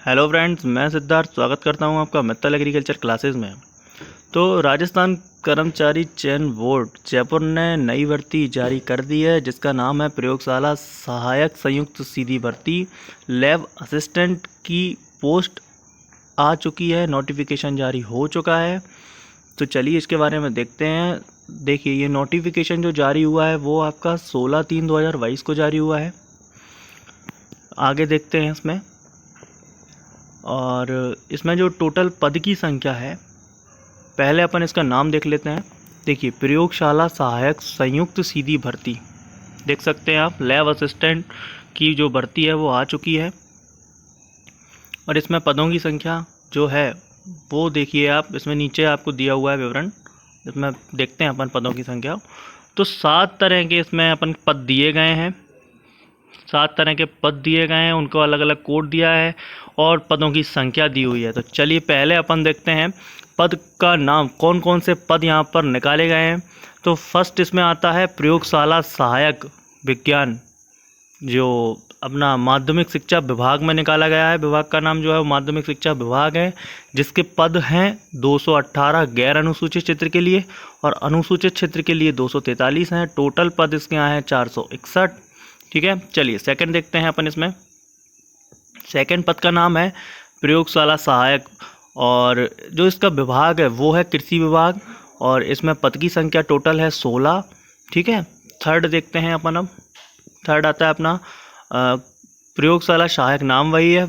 Hello friends, मैं सिद्धार्थ स्वागत करता हूं आपका मित्तल एग्रीकल्चर क्लासेस में। तो राजस्थान कर्मचारी चयन बोर्ड जयपुर ने नई भर्ती जारी कर दी है, जिसका नाम है प्रयोगशाला सहायक संयुक्त सीधी भर्ती। लैब असिस्टेंट की पोस्ट आ चुकी है, नोटिफिकेशन जारी हो चुका है। तो चलिए इसके बारे में देखते हैं। देखिए, ये नोटिफिकेशन जो जारी हुआ है वो आपका 16/3/2022 को जारी हुआ है। आगे देखते हैं इसमें। और इसमें जो टोटल पद की संख्या है, पहले अपन इसका नाम देख लेते हैं। देखिए, प्रयोगशाला सहायक संयुक्त सीधी भर्ती देख सकते हैं आप। लैब असिस्टेंट की जो भर्ती है वो आ चुकी है। और इसमें पदों की संख्या जो है वो देखिए आप, इसमें नीचे आपको दिया हुआ है विवरण। इसमें देखते हैं अपन पदों की संख्या। तो 7 तरह के इसमें अपन पद दिए गए हैं। 7 तरह के पद दिए गए हैं, उनको अलग अलग कोड दिया है और पदों की संख्या दी हुई है। तो चलिए पहले अपन देखते हैं पद का नाम, कौन कौन से पद यहाँ पर निकाले गए हैं। तो फर्स्ट इसमें आता है प्रयोगशाला सहायक विज्ञान, जो अपना माध्यमिक शिक्षा विभाग में निकाला गया है। विभाग का नाम जो है वो माध्यमिक शिक्षा विभाग है, जिसके पद हैं 218 गैर अनुसूचित क्षेत्र के लिए और अनुसूचित क्षेत्र के लिए 243 हैं। टोटल पद इसके यहाँ हैं 461। ठीक है, चलिए सेकंड देखते हैं अपन इसमें। सेकंड पद का नाम है प्रयोगशाला सहायक और जो इसका विभाग है वो है कृषि विभाग और इसमें पद की संख्या टोटल है 16। ठीक है, थर्ड देखते हैं अपन। अब थर्ड आता है अपना प्रयोगशाला सहायक, नाम वही है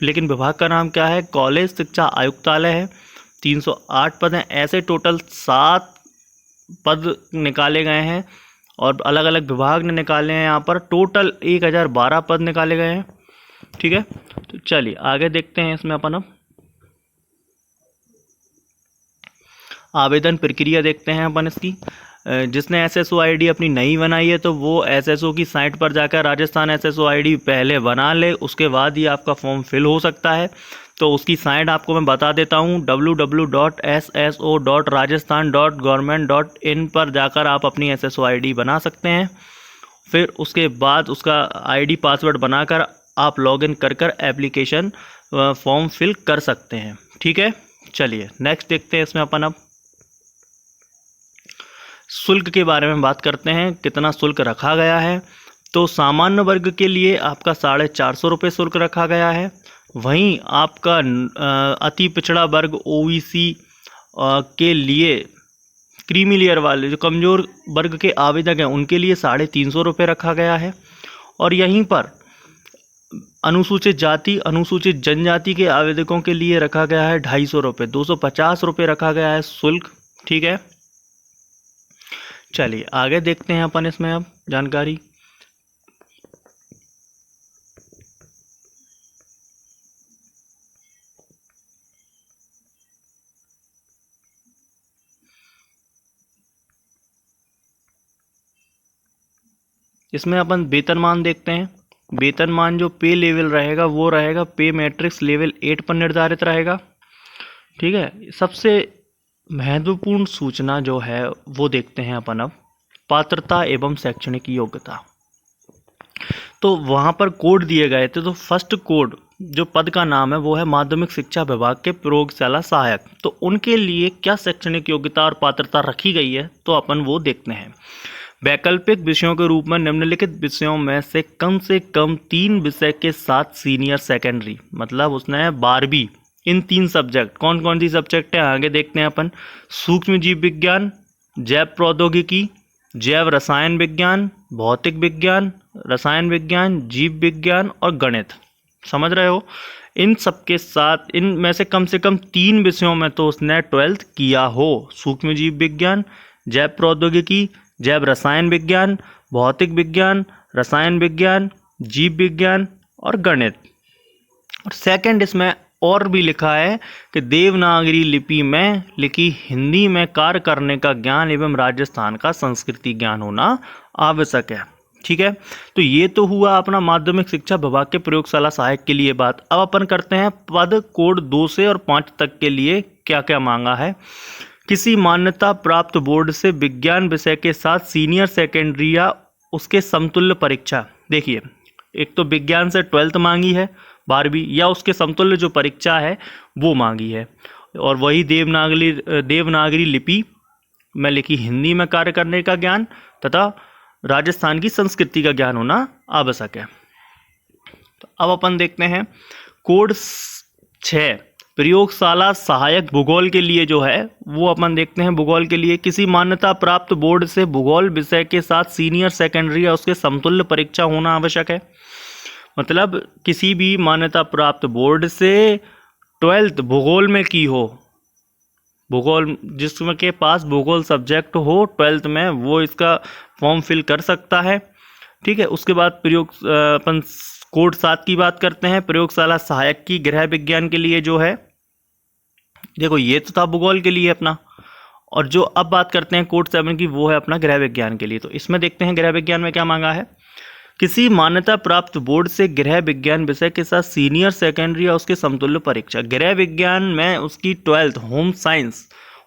लेकिन विभाग का नाम क्या है, कॉलेज शिक्षा आयुक्तालय है। 308 पद हैं। ऐसे टोटल 7 पद निकाले गए हैं और अलग अलग विभाग ने निकाले हैं। यहाँ पर टोटल 1012 पद निकाले गए हैं। ठीक है, तो चलिए आगे देखते हैं इसमें अपन। अब आवेदन प्रक्रिया देखते हैं अपन इसकी। जिसने एसएसओ आईडी अपनी नई बनाई है तो वो एसएसओ की साइट पर जाकर राजस्थान एसएसओ आईडी पहले बना ले, उसके बाद ही आपका फॉर्म फिल हो सकता है। तो उसकी साइट आपको मैं बता देता हूँ, www.sso.rajasthan.government.in पर जाकर आप अपनी एसएसओ आईडी बना सकते हैं। फिर उसके बाद उसका आईडी पासवर्ड बनाकर आप लॉगिन कर एप्लीकेशन फॉर्म फिल कर सकते हैं। ठीक है, चलिए नेक्स्ट देखते हैं इसमें अपन। अब शुल्क के बारे में बात करते हैं, कितना शुल्क रखा गया है। तो सामान्य वर्ग के लिए आपका 450 रुपये शुल्क रखा गया है। वहीं आपका अति पिछड़ा वर्ग ओबीसी के लिए, क्रीमी लेयर वाले जो कमज़ोर वर्ग के आवेदक हैं उनके लिए 350 रुपये रखा गया है। और यहीं पर अनुसूचित जाति अनुसूचित जनजाति के आवेदकों के लिए रखा गया है 250 रुपये, 250 रुपये रखा गया है शुल्क। ठीक है, चलिए आगे देखते हैं अपन इसमें अब जानकारी। इसमें अपन वेतनमान देखते हैं। वेतनमान जो पे लेवल रहेगा वो रहेगा पे मैट्रिक्स लेवल 8 पर निर्धारित रहेगा। ठीक है, सबसे महत्वपूर्ण सूचना जो है वो देखते हैं अपन। अब पात्रता एवं शैक्षणिक योग्यता, तो वहाँ पर कोड दिए गए थे। तो फर्स्ट कोड जो पद का नाम है वो है माध्यमिक शिक्षा विभाग के प्रयोगशाला सहायक। तो उनके लिए क्या शैक्षणिक योग्यता और पात्रता रखी गई है तो अपन वो देखते हैं। वैकल्पिक विषयों के रूप में निम्नलिखित विषयों में से कम 3 विषय के साथ सीनियर सेकेंडरी, मतलब उसने 12वीं, इन 3 सब्जेक्ट, कौन कौन सी सब्जेक्ट है आगे देखते हैं अपन। सूक्ष्म जीव विज्ञान, जैव प्रौद्योगिकी, जैव रसायन विज्ञान, भौतिक विज्ञान, रसायन विज्ञान, जीव विज्ञान और गणित। समझ रहे हो, इन सब के साथ इनमें से कम 3 विषयों में तो उसने 12th किया हो। सूक्ष्म जीव विज्ञान, जैव प्रौद्योगिकी, जैव रसायन विज्ञान, भौतिक विज्ञान, रसायन विज्ञान, जीव विज्ञान और गणित। और सेकंड इसमें और भी लिखा है कि देवनागरी लिपि में लिखी हिंदी में कार्य करने का ज्ञान एवं राजस्थान का संस्कृति ज्ञान होना आवश्यक है। ठीक है, तो ये तो हुआ अपना माध्यमिक शिक्षा विभाग के प्रयोगशाला सहायक के लिए बात। अब अपन करते हैं पद कोड 2 से और 5 तक के लिए क्या क्या मांगा है। किसी मान्यता प्राप्त बोर्ड से विज्ञान विषय के साथ सीनियर सेकेंडरी या उसके समतुल्य परीक्षा। देखिए, एक तो विज्ञान से 12th मांगी है, 12वीं या उसके समतुल्य जो परीक्षा है वो मांगी है। और वही देवनागरी लिपि में लिखी हिंदी में कार्य करने का ज्ञान तथा राजस्थान की संस्कृति का ज्ञान होना आवश्यक है। तो अब अपन देखते हैं कोड 6 प्रयोगशाला सहायक भूगोल के लिए जो है वो अपन देखते हैं। भूगोल के लिए किसी मान्यता प्राप्त बोर्ड से भूगोल विषय के साथ सीनियर सेकेंडरी या उसके समतुल्य परीक्षा होना आवश्यक है। मतलब किसी भी मान्यता प्राप्त बोर्ड से 12th भूगोल में की हो, भूगोल जिसमें के पास भूगोल सब्जेक्ट हो 12th में, वो इसका फॉर्म फिल कर सकता है। ठीक है। उसके बाद अपन कोड 7 की बात करते हैं। प्रयोगशाला सहायक की गृह विज्ञान के लिए जो है, देखो ये तो था भूगोल के लिए अपना, और जो अब बात करते हैं कोड 7 की वो है अपना गृह विज्ञान के लिए। तो इसमें देखते हैं गृह विज्ञान में क्या मांगा है। किसी मान्यता प्राप्त बोर्ड से गृह विज्ञान विषय के साथ सीनियर सेकेंडरी या उसके समतुल्य परीक्षा। गृह विज्ञान में उसकी 12th,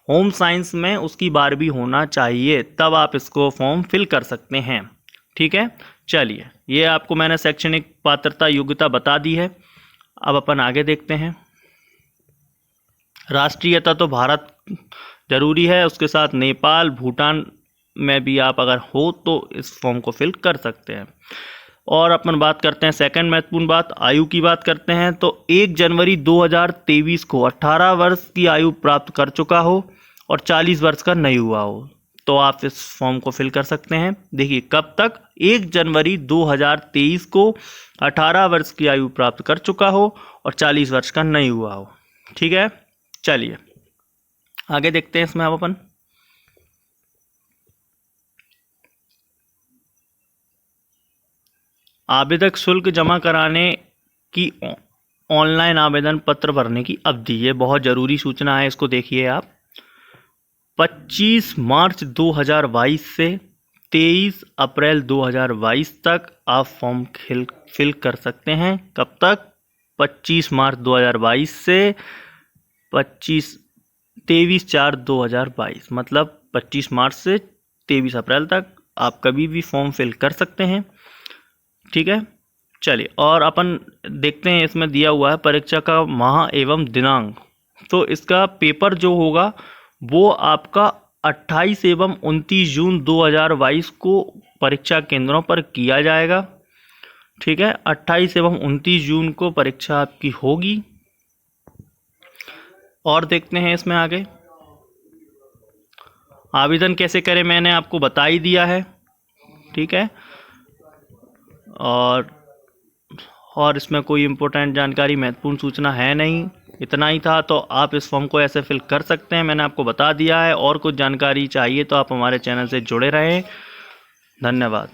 होम साइंस में उसकी 12वीं होना चाहिए, तब आप इसको फॉर्म फिल कर सकते हैं। ठीक है। चलिए, ये आपको मैंने शैक्षणिक पात्रता योग्यता बता दी है। अब अपन आगे देखते हैं। राष्ट्रीयता तो भारत जरूरी है, उसके साथ नेपाल भूटान में भी आप अगर हो तो इस फॉर्म को फिल कर सकते हैं। और अपन बात करते हैं सेकंड महत्वपूर्ण बात, आयु की बात करते हैं। तो 1 जनवरी 2023 को 18 वर्ष की आयु प्राप्त कर चुका हो और 40 वर्ष का नहीं हुआ हो तो आप इस फॉर्म को फिल कर सकते हैं। देखिए कब तक, 1 जनवरी 2023 को 18 वर्ष की आयु प्राप्त कर चुका हो और 40 वर्ष का नहीं हुआ हो। ठीक है। चलिए आगे देखते हैं इसमें अब अपन। आवेदक शुल्क जमा कराने की ऑनलाइन आवेदन पत्र भरने की अवधि, ये बहुत ज़रूरी सूचना है, इसको देखिए आप। 25 मार्च 2022 से 23 अप्रैल 2022 तक आप फॉर्म फिल कर सकते हैं। कब तक? 25 मार्च 2022 से 23/4/2022, मतलब 25 मार्च से 23 अप्रैल तक आप कभी भी फॉर्म फिल कर सकते हैं। ठीक है। चलिए, और अपन देखते हैं इसमें दिया हुआ है परीक्षा का माह एवं दिनांक। तो इसका पेपर जो होगा वो आपका 28 एवं 29 जून 2022 को परीक्षा केंद्रों पर किया जाएगा। ठीक है। 28 एवं 29 जून को परीक्षा आपकी होगी। और देखते हैं इसमें आगे आवेदन कैसे करें, मैंने आपको बता ही दिया है। ठीक है। और इसमें कोई इम्पोर्टेंट जानकारी, महत्वपूर्ण सूचना है नहीं, इतना ही था। तो आप इस फॉर्म को ऐसे फिल कर सकते हैं, मैंने आपको बता दिया है। और कुछ जानकारी चाहिए तो आप हमारे चैनल से जुड़े रहें। धन्यवाद।